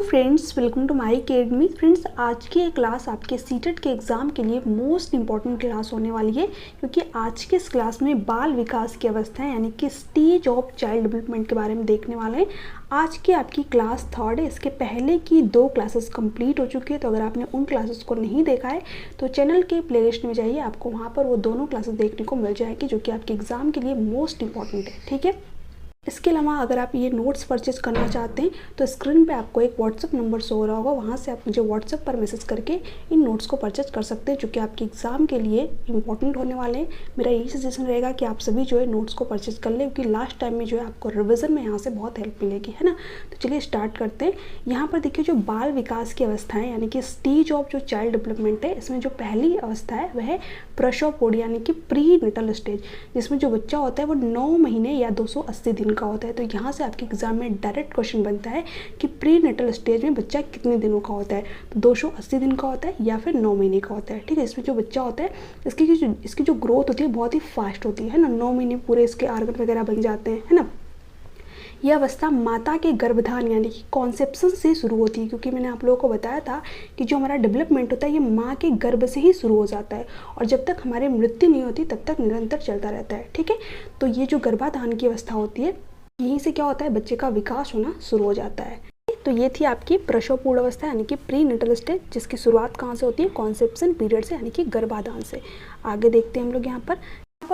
Friends, welcome to my academy. Friends, आज की ये क्लास आपके सीटेट के एग्ज़ाम के लिए मोस्ट इंपॉर्टेंट क्लास होने वाली है, क्योंकि आज के इस क्लास में बाल विकास की अवस्थाएं यानी कि स्टेज ऑफ चाइल्ड डेवलपमेंट के बारे में देखने वाले हैं। आज की आपकी क्लास थर्ड है। इसके पहले की 2 क्लासेस कंप्लीट हो चुकी है, तो अगर आपने उन क्लासेस को नहीं देखा है तो चैनल के प्लेलिस्ट में जाइए, आपको वहाँ पर वो दोनों क्लासेस देखने को मिल जाएगी जो कि आपके एग्ज़ाम के लिए मोस्ट इंपॉर्टेंट है। ठीक है, इसके अलावा अगर आप ये नोट्स परचेज करना चाहते हैं तो स्क्रीन पे आपको एक व्हाट्सअप नंबर शो हो रहा होगा, वहाँ से आप मुझे व्हाट्सअप पर मैसेज करके इन नोट्स को परचेज कर सकते हैं जो कि आपके एग्ज़ाम के लिए इंपॉर्टेंट होने वाले हैं। मेरा यही सजेशन रहेगा कि आप सभी जो है नोट्स को परचेज कर लें, क्योंकि लास्ट टाइम में जो है आपको रिविज़न में यहाँ से बहुत हेल्प मिलेगी, है ना। तो चलिए स्टार्ट करते हैं। यहाँ पर देखिए, जो बाल विकास की अवस्थाएँ यानी कि स्टेज ऑफ जो चाइल्ड डेवलपमेंट है, इसमें जो पहली अवस्था है वह है प्रसव पोड यानी कि प्री नेटल स्टेज, जिसमें जो बच्चा होता है वो 9 महीने या 280 दिन का होता है। तो यहाँ से आपके एग्जाम में डायरेक्ट क्वेश्चन बनता है कि प्री नेटल स्टेज में बच्चा कितने दिनों का होता है, तो 280 दिन का होता है या फिर 9 महीने का होता है। ठीक है, इसमें जो बच्चा होता है इसकी जो ग्रोथ होती है बहुत ही फास्ट होती है ना। 9 महीने पूरे इसके आर्गन वगैरह बन जाते हैं, है ना। यह अवस्था माता के गर्भधान यानी कि कॉन्सेप्शन से शुरू होती है, क्योंकि मैंने आप लोगों को बताया था कि जो हमारा डेवलपमेंट होता है ये माँ के गर्भ से ही शुरू हो जाता है और जब तक हमारी मृत्यु नहीं होती तब तक निरंतर चलता रहता है। ठीक है, तो ये जो गर्भाधान की अवस्था होती है, यहीं से क्या होता है, बच्चे का विकास होना शुरू हो जाता है। तो ये थी आपकी प्रसव पूर्ण अवस्था यानी कि प्री नेटल स्टेज, जिसकी शुरुआत कहाँ से होती है, कॉन्सेप्शन पीरियड से यानी कि गर्भाधान से। आगे देखते हैं हम लोग यहाँ पर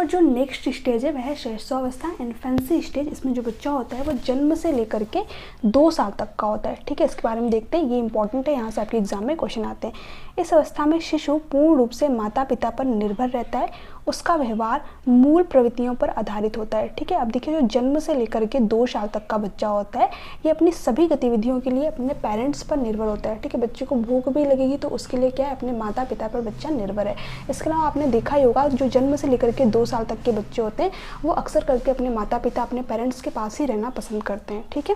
जो नेक्स्ट स्टेज है वह है शैशवावस्था, इन्फेंसी स्टेज। इसमें जो बच्चा होता है वो जन्म से लेकर के 2 साल तक का होता है। ठीक है, इसके बारे में देखते हैं, ये इंपॉर्टेंट है, यहाँ से आपके एग्जाम में क्वेश्चन आते हैं। इस अवस्था में शिशु पूर्ण रूप से माता पिता पर निर्भर रहता है, उसका व्यवहार मूल प्रवृत्तियों पर आधारित होता है। ठीक है, अब देखिए, जो जन्म से लेकर के 2 साल तक का बच्चा होता है ये अपनी सभी गतिविधियों के लिए अपने पेरेंट्स पर निर्भर होता है। ठीक है, बच्चे को भूख भी लगेगी तो उसके लिए क्या है, अपने माता पिता पर बच्चा निर्भर है। इसके अलावा आपने देखा ही होगा, जो जन्म से लेकर के 2 साल तक के बच्चे होते हैं वो अक्सर करके अपने माता पिता, अपने पेरेंट्स के पास ही रहना पसंद करते हैं। ठीक है,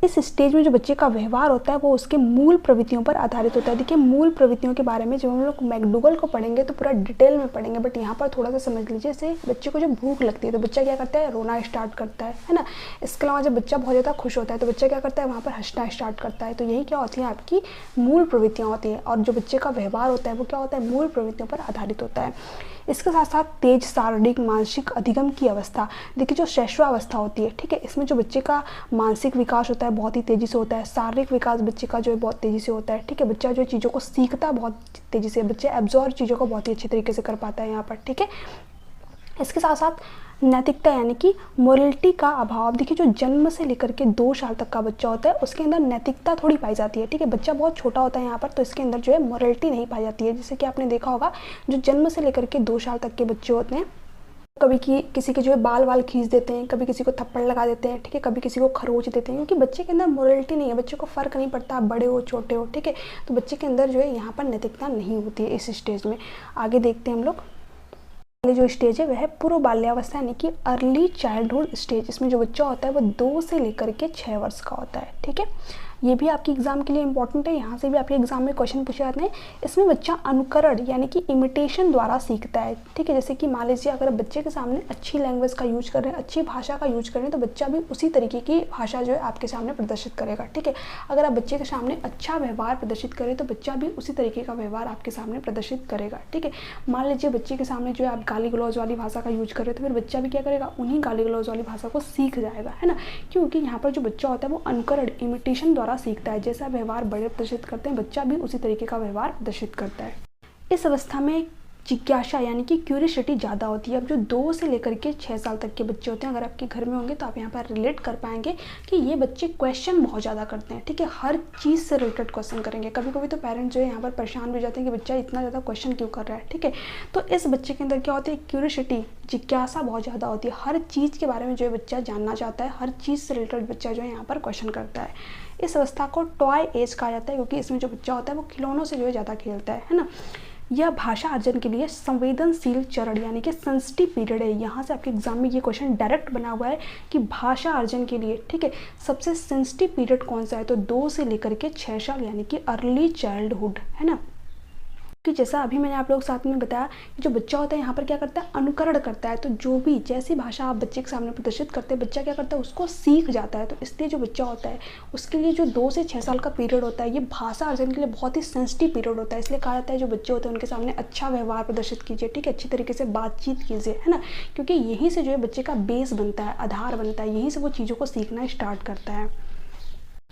इस स्टेज में जो बच्चे का व्यवहार होता है वो उसके मूल प्रवृत्तियों पर आधारित होता है। देखिए, मूल प्रवृत्तियों के बारे में जब हम लोग मैकडूगल को पढ़ेंगे तो पूरा डिटेल में पढ़ेंगे, बट यहाँ पर थोड़ा सा समझ लीजिए। जैसे बच्चे को जब भूख लगती है तो बच्चा क्या करता है, रोना स्टार्ट करता है ना। इसके अलावा जब बच्चा बहुत ज़्यादा खुश होता है तो बच्चा क्या करता है, वहाँ पर हंसना स्टार्ट करता है। तो यही क्या होती है, आपकी मूल प्रवृत्तियाँ होती हैं, और जो बच्चे का व्यवहार होता है वो क्या होता है, मूल प्रवृत्तियों पर आधारित होता है। इसके साथ साथ तेज शारीरिक मानसिक अधिगम की अवस्था, देखिए जो शैशवावस्था होती है, ठीक है, इसमें जो बच्चे का मानसिक विकास होता है बहुत ही तेज़ी से होता है, शारीरिक विकास बच्चे का जो है बहुत तेज़ी से होता है। ठीक है, बच्चा जो चीज़ों को सीखता है बहुत तेज़ी से, बच्चे एब्जॉर्ब चीज़ों को बहुत ही अच्छे तरीके से कर पाता है यहाँ पर। ठीक है, इसके साथ साथ नैतिकता यानी कि मोरलिटी का अभाव। देखिए, जो जन्म से लेकर के 2 साल तक का बच्चा होता है उसके अंदर नैतिकता थोड़ी पाई जाती है। ठीक है, बच्चा बहुत छोटा होता है यहाँ पर, तो इसके अंदर जो है मोरलिटी नहीं पाई जाती है। जैसे कि आपने देखा होगा, जो जन्म से लेकर के 2 साल तक के बच्चे होते हैं, कभी किसी के जो है बाल खींच देते हैं, कभी किसी को थप्पड़ लगा देते हैं। ठीक है, कभी किसी को खरोच देते हैं, क्योंकि बच्चे के अंदर मोरलिटी नहीं है, बच्चे को फ़र्क नहीं पड़ता आप बड़े हो छोटे हो। ठीक है, तो बच्चे के अंदर जो है यहाँ पर नैतिकता नहीं होती है इस स्टेज में। आगे देखते हैं हम लोग। जो स्टेज है वह है पूर्व बाल्यावस्था यानी कि अर्ली चाइल्डहुड स्टेज। इसमें जो बच्चा होता है वो 2 से लेकर के 6 वर्ष का होता है। ठीक है, ये भी आपके एग्जाम के लिए इंपॉर्टेंट है, यहाँ से भी आपके एग्जाम में क्वेश्चन पूछे जाते हैं। इसमें बच्चा अनुकरण यानी कि इमिटेशन द्वारा सीखता है। ठीक है, जैसे कि मान लीजिए अगर बच्चे के सामने अच्छी लैंग्वेज का यूज कर रहे हैं, अच्छी भाषा का यूज कर रहे हैं, तो बच्चा भी उसी तरीके की भाषा जो है आपके सामने प्रदर्शित करेगा। ठीक है, अगर आप बच्चे के सामने अच्छा व्यवहार प्रदर्शित करें तो बच्चा भी उसी तरीके का व्यवहार आपके सामने प्रदर्शित करेगा। ठीक है, मान लीजिए बच्चे के सामने जो है आप गाली गलौज वाली भाषा का यूज कर रहे हो, तो फिर बच्चा भी क्या करेगा, उन्हीं गाली गलौज वाली भाषा को सीख जाएगा, है ना। क्योंकि यहाँ पर जो बच्चा होता है वो अनुकरण इमिटेशन द्वारा सीखता है। जैसा व्यवहार बड़े प्रदर्शित करते हैं, बच्चा भी उसी तरीके का व्यवहार प्रदर्शित करता है। इस अवस्था में जिज्ञासा यानी कि क्यूरियोसिटी ज़्यादा होती है। अब जो 2 से लेकर के 6 साल तक के बच्चे होते हैं, अगर आपके घर में होंगे तो आप यहाँ पर रिलेट कर पाएंगे कि ये बच्चे क्वेश्चन बहुत ज़्यादा करते हैं। ठीक है, हर चीज़ से रिलेटेड क्वेश्चन करेंगे। कभी कभी तो पेरेंट्स जो है यहाँ पर परेशान भी जाते हैं कि बच्चा इतना ज़्यादा क्वेश्चन क्यों कर रहा है। ठीक है, तो इस बच्चे के अंदर क्या होती है, क्यूरियोसिटी, जिज्ञासा बहुत ज़्यादा होती है। हर चीज़ के बारे में जो है बच्चा जानना चाहता है, हर चीज़ से रिलेटेड बच्चा जो है यहाँ पर क्वेश्चन करता है। इस अवस्था को टॉय एज कहा जाता है, क्योंकि इसमें जो बच्चा होता है वो खिलौनों से जो है ज़्यादा खेलता है ना। यह भाषा अर्जन के लिए संवेदनशील चरण यानी कि सेंसिटिव पीरियड है। यहाँ से आपके एग्जाम में ये क्वेश्चन डायरेक्ट बना हुआ है कि भाषा अर्जन के लिए, ठीक है, सबसे सेंसिटिव पीरियड कौन सा है, तो 2 से लेकर के 6 साल यानी कि अर्ली चाइल्डहुड, है ना। कि जैसा अभी मैंने आप लोग साथ में बताया कि जो बच्चा होता है यहाँ पर क्या करता है, अनुकरण करता है। तो जो भी जैसी भाषा आप बच्चे के सामने प्रदर्शित करते हैं, बच्चा क्या करता है, उसको सीख जाता है। तो इसलिए जो बच्चा होता है उसके लिए जो 2 से 6 साल का पीरियड होता है, ये भाषा अर्जन के लिए बहुत ही सेंसिटिव पीरियड होता है। इसलिए कहा जाता है जो बच्चे होते हैं उनके सामने अच्छा व्यवहार प्रदर्शित कीजिए, ठीक है, अच्छी तरीके से बातचीत कीजिए, है ना, क्योंकि यहीं से जो है बच्चे का बेस बनता है, आधार बनता है, यहीं से वो चीज़ों को सीखना स्टार्ट करता है।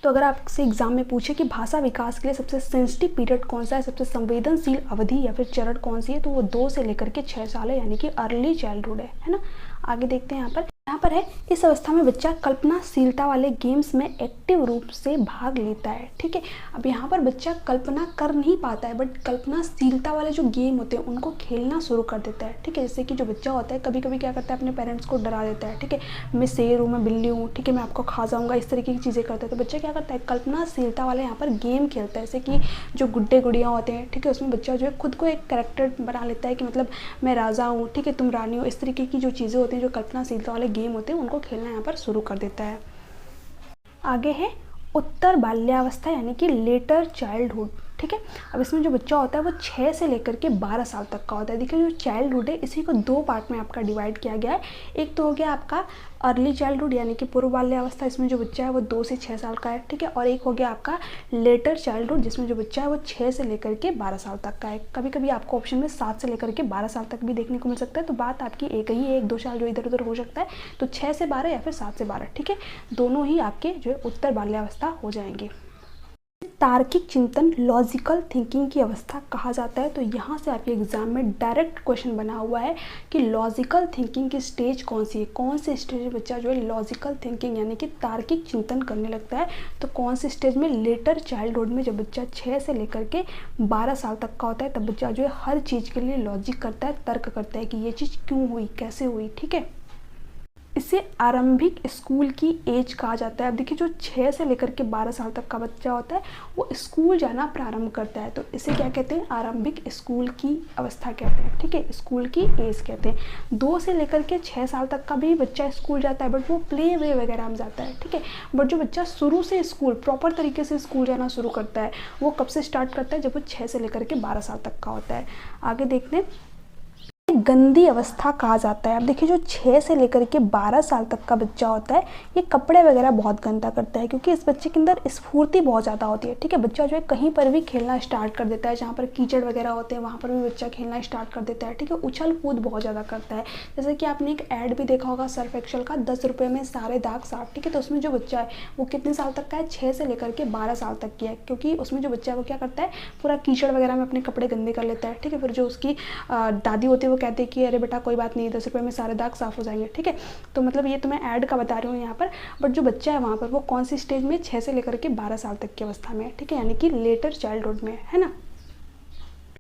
तो अगर आपसे एग्जाम में पूछे कि भाषा विकास के लिए सबसे सेंसिटिव पीरियड कौन सा है, सबसे संवेदनशील अवधि या फिर चरण कौन सी है, तो वो 2 से लेकर के 6 साल है, यानी कि अर्ली चाइल्डहुड है ना। आगे देखते हैं यहाँ पर है, इस अवस्था में बच्चा कल्पनाशीलता वाले गेम्स में एक्टिव रूप से भाग लेता है, ठीक है। अब यहाँ पर बच्चा कल्पना कर नहीं पाता है, बट कल्पनाशीलता वाले जो गेम होते हैं उनको खेलना शुरू कर देता है, ठीक है। जैसे कि जो बच्चा होता है कभी कभी क्या करता है, अपने पेरेंट्स को डरा देता है, ठीक है, मैं शेर हूँ, मैं बिल्ली हूँ, ठीक है, मैं आपको खा जाऊँगा, इस तरीके की चीज़ें करता है। तो बच्चा क्या करता है, कल्पनाशीलता वाले यहाँ पर गेम खेलता है, जैसे कि जो गुड्डे गुड़ियाँ होते हैं, ठीक है, उसमें बच्चा जो है खुद को एक कैरेक्टर बना लेता है कि मतलब मैं राजा हूँ, ठीक है, तुम रानी हो, इस तरीके की जो चीज़ें होती हैं, जो कल्पनाशीलता वाले गेम होते हैं उनको खेलना यहाँ पर शुरू कर देता है। आगे है उत्तर बाल्यावस्था यानी कि लेटर चाइल्डहुड, ठीक है। अब इसमें जो बच्चा होता है वो 6 से लेकर के 12 साल तक का होता है। देखिए जो चाइल्डहुड है इसी को 2 पार्ट में आपका डिवाइड किया गया है। एक तो हो गया आपका अर्ली चाइल्डहुड यानी कि पूर्व बाल्यावस्था, इसमें जो बच्चा है वो 2 से 6 साल का है, ठीक है। और एक हो गया आपका लेटर चाइल्डहुड जिसमें जो बच्चा है वो 6 से लेकर के 12 साल तक का है। कभी कभी आपको ऑप्शन में 7 से लेकर के 12 साल तक भी देखने को मिल सकता है। तो बात आपकी एक ही है, 1-2 साल जो इधर उधर हो सकता है। तो 6 से 12 या फिर 7 से 12, ठीक है, दोनों ही आपके जो है उत्तर बाल्यावस्था हो जाएंगे। तार्किक चिंतन लॉजिकल थिंकिंग की अवस्था कहा जाता है। तो यहाँ से आपके एग्जाम में डायरेक्ट क्वेश्चन बना हुआ है कि लॉजिकल थिंकिंग की स्टेज कौन सी है, कौन से स्टेज में बच्चा जो है लॉजिकल थिंकिंग यानी कि तार्किक चिंतन करने लगता है। तो कौन से स्टेज में, लेटर चाइल्डहुड में, जब बच्चा 6 से लेकर के 12 साल तक का होता है तब बच्चा जो है हर चीज़ के लिए लॉजिक करता है, तर्क करता है कि ये चीज़ क्यों हुई, कैसे हुई, ठीक है। इसे आरंभिक स्कूल की एज कहा जाता है। अब देखिए जो 6 से लेकर के 12 साल तक का बच्चा होता है वो स्कूल जाना प्रारंभ करता है। तो इसे क्या कहते हैं, आरंभिक स्कूल की अवस्था कहते हैं, ठीक है, स्कूल की एज कहते हैं। 2 से लेकर के 6 साल तक का भी बच्चा स्कूल जाता है, बट वो प्ले वे वगैरह में जाता है, ठीक है। बट जो बच्चा शुरू से स्कूल प्रॉपर तरीके से स्कूल जाना शुरू करता है वो कब से स्टार्ट करता है, जब वो 6 से लेकर के 12 साल तक का होता है। आगे देखते हैं, गंदी अवस्था कहा जाता है। अब देखिए जो 6 से लेकर के 12 साल तक का बच्चा होता है ये कपड़े वगैरह बहुत गंदा करता है, क्योंकि इस बच्चे के अंदर स्फूर्ति बहुत ज़्यादा होती है, ठीक है। बच्चा जो है कहीं पर भी खेलना स्टार्ट कर देता है, जहाँ पर कीचड़ वगैरह होते हैं वहाँ पर भी बच्चा खेलना स्टार्ट कर देता है, ठीक है। उछल कूद बहुत ज़्यादा करता है। जैसे कि आपने एक ऐड भी देखा होगा सर्फ एक्सेल का, 10 रुपये में सारे दाग साफ, ठीक है। तो उसमें जो बच्चा है वो कितने साल तक का है, 6 से लेकर के 12 साल तक की है, क्योंकि उसमें जो बच्चा है वो क्या करता है, पूरा कीचड़ वगैरह में अपने कपड़े गंदे कर लेता है, ठीक है। फिर जो उसकी दादी होती है वो कहते हैं कि अरे बेटा कोई बात नहीं, 10 रुपये में सारे दाग साफ हो जाएंगे, ठीक है। तो मतलब ये तो मैं ऐड का बता रही हूँ यहाँ पर, बट जो बच्चा है वहाँ पर वो कौन सी स्टेज में, 6 से लेकर के 12 साल तक की अवस्था में है, ठीक है, यानी कि लेटर चाइल्डहुड में, है ना।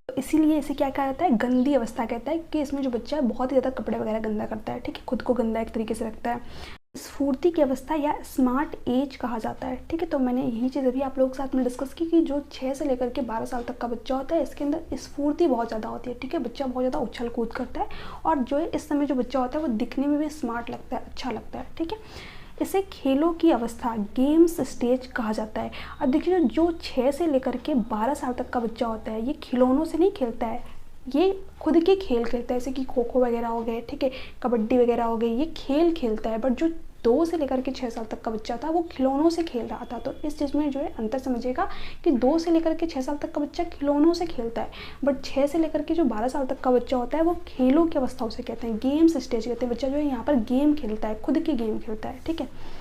तो इसीलिए इसे क्या कहा जाता है, गंदी अवस्था कहता है, कि इसमें जो बच्चा है बहुत ही ज़्यादा कपड़े वगैरह गंदा करता है, ठीक है, खुद को गंदा एक तरीके से रखता है। स्फूर्ति की अवस्था या स्मार्ट एज कहा जाता है, ठीक है। तो मैंने यही चीज़ अभी आप लोगों के साथ में डिस्कस की कि जो 6 से लेकर के 12 साल तक का बच्चा होता है इसके अंदर स्फूर्ति बहुत ज़्यादा होती है, ठीक है। बच्चा बहुत ज़्यादा उछल कूद करता है और जो है इस समय जो बच्चा होता है वो दिखने में भी स्मार्ट लगता है, अच्छा लगता है, ठीक है। इसे खेलों की अवस्था गेम्स स्टेज कहा जाता है। अब देखिए जो 6 से लेकर के 12 साल तक का बच्चा होता है ये खिलौनों से नहीं खेलता है, ये खुद के खेल खेलता है, जैसे कि खो खो वगैरह हो गए, ठीक है, कबड्डी वगैरह हो गई, ये खेल खेलता है। बट जो 2 से लेकर के 6 साल तक का बच्चा था वो खिलौनों से खेल रहा था। तो इस चीज़ में जो है अंतर समझिएगा कि 2 से लेकर के 6 साल तक का बच्चा खिलौनों से खेलता है, बट 6 से लेकर के जो 12 साल तक का बच्चा होता है वो खेलों की अवस्था उसे कहते हैं, गेम्स स्टेज कहते हैं। बच्चा जो है यहाँ पर गेम खेलता है, खुद के गेम खेलता है, ठीक है।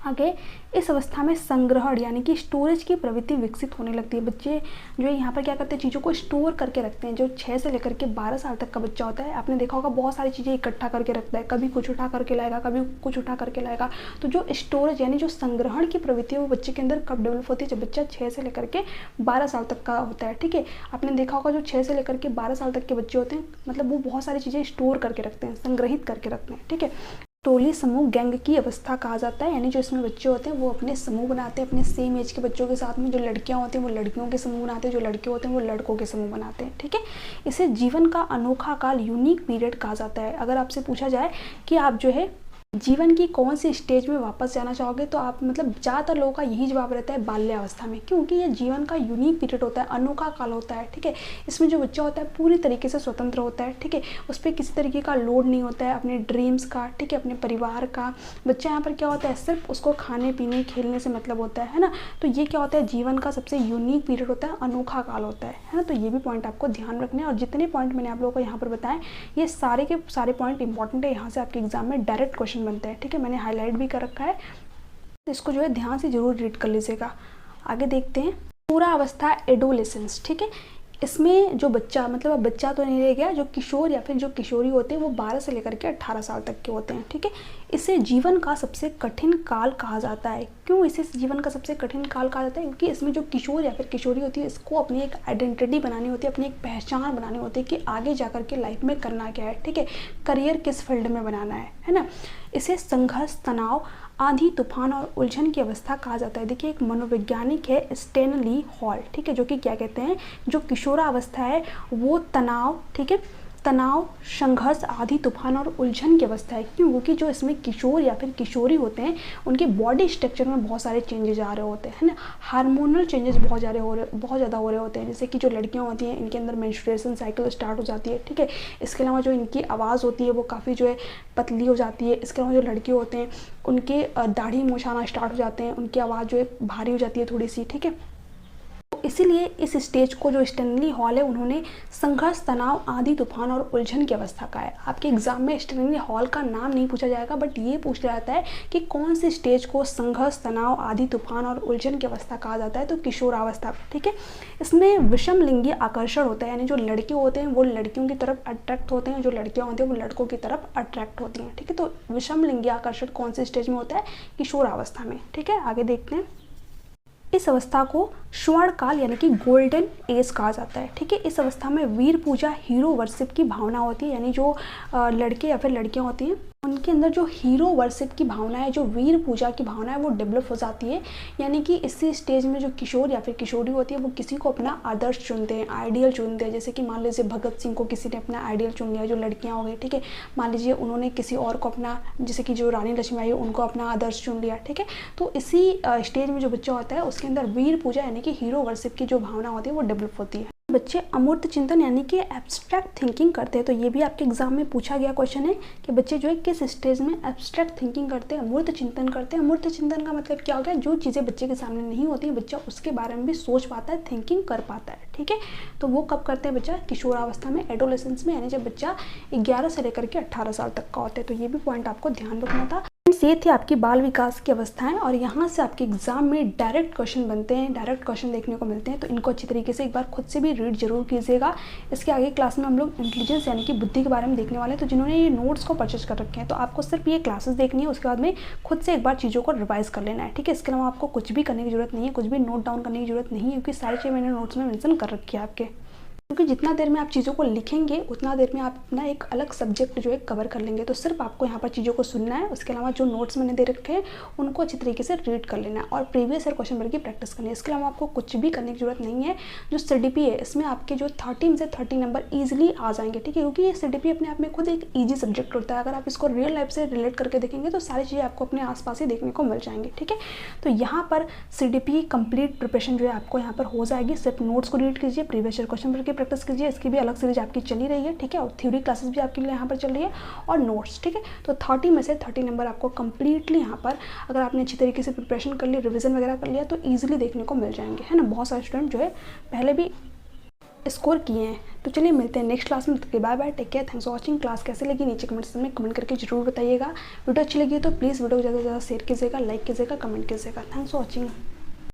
आगे इस अवस्था में संग्रहण यानी कि स्टोरेज की प्रवृत्ति विकसित होने लगती है। बच्चे जो है यहाँ पर क्या करते हैं, चीज़ों को स्टोर करके रखते हैं। जो 6 से लेकर के 12 साल तक का बच्चा होता है आपने देखा होगा बहुत सारी चीज़ें इकट्ठा करके रखता है, कभी कुछ उठा करके लाएगा, कभी कुछ उठा करके लाएगा। तो जो स्टोरेज यानी जो संग्रहण की प्रवृत्ति है वो बच्चे के अंदर कब डेवलप होती है, जब बच्चा 6 से लेकर के 12 साल तक का होता है, ठीक है। आपने देखा होगा जो 6 से लेकर के 12 साल तक के बच्चे होते हैं मतलब वो बहुत सारी चीज़ें स्टोर करके रखते हैं, संग्रहित करके रखते हैं, ठीक है। टोली समूह गैंग की अवस्था कहा जाता है, यानी जो इसमें बच्चे होते हैं वो अपने समूह बनाते हैं अपने सेम एज के बच्चों के साथ में। जो लड़कियां होती हैं वो लड़कियों के समूह बनाते हैं, जो लड़के होते हैं वो लड़कों के समूह बनाते हैं, ठीक है। इसे जीवन का अनोखा काल यूनिक पीरियड कहा जाता है। अगर आपसे पूछा जाए कि आप जो है जीवन की कौन सी स्टेज में वापस जाना चाहोगे? तो आप मतलब ज़्यादातर लोगों का यही जवाब रहता है बाल्यावस्था में, क्योंकि ये जीवन का यूनिक पीरियड होता है, अनोखा काल होता है, ठीक है। इसमें जो बच्चा होता है पूरी तरीके से स्वतंत्र होता है, ठीक है। उस पर किसी तरीके का लोड नहीं होता है अपने ड्रीम्स का, ठीक है, अपने परिवार का। बच्चा यहाँ पर क्या होता है, सिर्फ उसको खाने पीने खेलने से मतलब होता है ना। तो ये क्या होता है, जीवन का सबसे यूनिक पीरियड होता है, अनोखा काल होता है ना। तो ये भी पॉइंट आपको ध्यान रखने हैं। और जितने पॉइंट मैंने आप लोगों को यहाँ पर बताए, ये सारे के सारे पॉइंट इंपॉर्टेंट है, यहाँ से आपके एग्जाम में डायरेक्ट क्वेश्चन बनते हैं, ठीक है। मैंने हाईलाइट भी कर रखा है, तो इसको जो है ध्यान से जरूर रीड कर लीजिएगा। आगे देखते हैं, पूरा अवस्था एडोलेसेंस, ठीक है। इसमें जो बच्चा, मतलब अब बच्चा तो नहीं रह गया, जो किशोर या फिर जो किशोरी होते हैं वो 12 से लेकर के 18 साल तक के होते हैं, ठीक है। इसे जीवन का सबसे कठिन काल कहा जाता है। क्यों इसे जीवन का सबसे कठिन काल कहा जाता है? क्योंकि इसमें जो किशोर या फिर किशोरी होती है, इसको अपनी एक आइडेंटिटी बनानी होती है, अपनी एक पहचान बनानी होती है कि आगे जाकर के लाइफ में करना क्या है, ठीक है, करियर किस फील्ड में बनाना है ना। इसे संघर्ष, तनाव, आंधी, तूफान और उलझन की अवस्था कहा जाता है। देखिए, एक मनोवैज्ञानिक है स्टेनली हॉल, ठीक है, जो कि क्या कहते हैं, जो किशोरावस्था है वो तनाव, ठीक है, तनाव, संघर्ष, आंधी, तूफान और उलझन की अवस्था है। क्यों? क्योंकि जो इसमें किशोर या फिर किशोरी होते हैं, उनके बॉडी स्ट्रक्चर में बहुत सारे चेंजेस आ रहे होते हैं ना। हार्मोनल चेंजेस बहुत ज़्यादा हो रहे होते हैं। जैसे कि जो लड़कियां होती हैं, इनके अंदर मेंस्ट्रुएशन साइकिल स्टार्ट हो जाती है, ठीक है। इसके अलावा जो इनकी आवाज़ होती है वो काफ़ी जो है पतली हो जाती है। इसके अलावा जो लड़के होते हैं, उनके दाढ़ी मूंछ आना स्टार्ट हो जाते हैं, उनकी आवाज़ जो है भारी हो जाती है थोड़ी सी, ठीक है। इसीलिए इस स्टेज को जो स्टेनली हॉल है, उन्होंने संघर्ष, तनाव, आंधी, तूफान और उलझन की अवस्था का है। आपके एग्जाम में स्टेनली हॉल का नाम नहीं पूछा जाएगा, बट ये पूछ जाता है कि कौन से स्टेज को संघर्ष, तनाव, आंधी, तूफान और उलझन की अवस्था कहा जाता है। तो किशोरावस्था, ठीक है। इसमें विषम लिंगी आकर्षण होता है, यानी जो लड़के होते हैं वो लड़कियों की तरफ अट्रैक्ट होते हैं, जो लड़कियां होती हैं वो लड़कों की तरफ अट्रैक्ट होती हैं, ठीक है। तो विषम लिंगी आकर्षण कौन से स्टेज में होता है? किशोरावस्था में, ठीक है। आगे देखते हैं, इस अवस्था को स्वर्ण काल यानी कि गोल्डन एज कहा जाता है, ठीक है। इस अवस्था में वीर पूजा, हीरो वर्शिप की भावना होती है, यानी जो लड़के या फिर लड़कियां होती हैं उनके अंदर जो हीरो वर्शिप की भावना है, जो वीर पूजा की भावना है, वो डेवलप हो जाती है। यानी कि इसी स्टेज में जो किशोर या फिर किशोरी होती है वो किसी को अपना आदर्श चुनते हैं, आइडियल चुनते हैं। जैसे कि मान लीजिए भगत सिंह को किसी ने अपना आइडियल चुन लिया, जो लड़कियां हो गई, ठीक है। मान लीजिए उन्होंने किसी और को अपना, जैसे कि जो रानी लक्ष्मीबाई है उनको अपना आदर्श चुन लिया, ठीक है। तो इसी स्टेज में जो बच्चा होता है उसके अंदर वीर पूजा यानी कि हीरो वर्शिप की जो भावना होती है वो डेवलप होती है। बच्चे अमूर्त चिंतन यानी कि एब्स्ट्रैक्ट थिंकिंग करते हैं। तो ये भी आपके एग्जाम में पूछा गया क्वेश्चन है कि बच्चे जो है किस स्टेज में एब्स्ट्रैक्ट थिंकिंग करते हैं, अमूर्त चिंतन करते हैं। अमूर्त चिंतन का मतलब क्या हो गया? जो चीज़ें बच्चे के सामने नहीं होती है, बच्चा उसके बारे में भी सोच पाता है, थिंकिंग कर पाता है, ठीक है। तो वो कब करते हैं बच्चा? किशोरावस्था में, एडोलेसेंस में, यानी जब बच्चा 11 से लेकर के 18 साल तक का होता है। तो ये भी पॉइंट आपको ध्यान रखना था। ये थी आपकी बाल विकास की अवस्थाएं, और यहाँ से आपके एग्जाम में डायरेक्ट क्वेश्चन बनते हैं, डायरेक्ट क्वेश्चन देखने को मिलते हैं। तो इनको अच्छी तरीके से एक बार खुद से भी रीड जरूर कीजिएगा। इसके आगे क्लास में हम लोग इंटेलिजेंस यानी कि बुद्धि के बारे में देखने वाले हैं। तो जिन्होंने ये नोट्स को परचेज कर रखे हैं, तो आपको सिर्फ ये क्लासेस देखनी है, उसके बाद में खुद से एक बार चीज़ों को रिवाइज कर लेना है, ठीक है। इसके अलावा आपको कुछ भी करने की जरूरत नहीं है, कुछ भी नोट डाउन करने की जरूरत नहीं है, क्योंकि सारी चीज़ें मैंने नोट्स में मेंशन कर रखी है आपके। क्योंकि जितना देर में आप चीज़ों को लिखेंगे उतना देर में आप अपना एक अलग सब्जेक्ट जो है कवर कर लेंगे। तो सिर्फ आपको यहाँ पर चीज़ों को सुनना है, उसके अलावा जो नोट्स मैंने दे रखे हैं उनको अच्छी तरीके से रीड कर लेना है और प्रीवियस ईयर क्वेश्चन पेपर की प्रैक्टिस करनी है। इसके अलावा आपको कुछ भी करने की जरूरत नहीं है। जो CDP है, इसमें आपके जो 30 में से 30 नंबर ईजिली आ जाएंगे, ठीक है। क्योंकि ये CDP अपने आप में खुद एक ईजी सब्जेक्ट होता है। अगर आप इसको रियल लाइफ से रिलेट करके देखेंगे तो सारी चीज़ें आपको अपने आसपास ही देखने को मिल जाएंगी, ठीक है। तो यहाँ पर CDP कंप्लीट प्रिपरेशन जो है आपको यहाँ पर हो जाएगी। सिर्फ नोट्स को रीड कीजिए, प्रीवियस ईयर क्वेश्चन पेपर की प्रैक्टिस कीजिए। इसकी भी अलग सीरीज आपकी चली रही है, ठीक है, और थ्योरी क्लासेस भी आपके लिए यहाँ पर चल रही है और नोट्स, ठीक है। तो 30 में से 30 नंबर आपको कंप्लीटली यहाँ पर, अगर आपने अच्छी तरीके से प्रिपरेशन कर ली, रिवीजन वगैरह कर लिया, तो ईजिली देखने को मिल जाएंगे, है ना। बहुत सारे स्टूडेंट जो है पहले भी स्कोर किए हैं। तो चलिए मिलते हैं नेक्स्ट क्लास में। Bye bye, take care, thanks for watching. Class कैसे लगी नीचे कमेंट सेक्शन में कमेंट करके जरूर बताइएगा। वीडियो अच्छी लगी तो प्लीज़ वीडियो को ज़्यादा से ज़्यादा शेयर कीजिएगा, लाइक कीजिएगा, कमेंट कीजिएगा। Thanks for watching.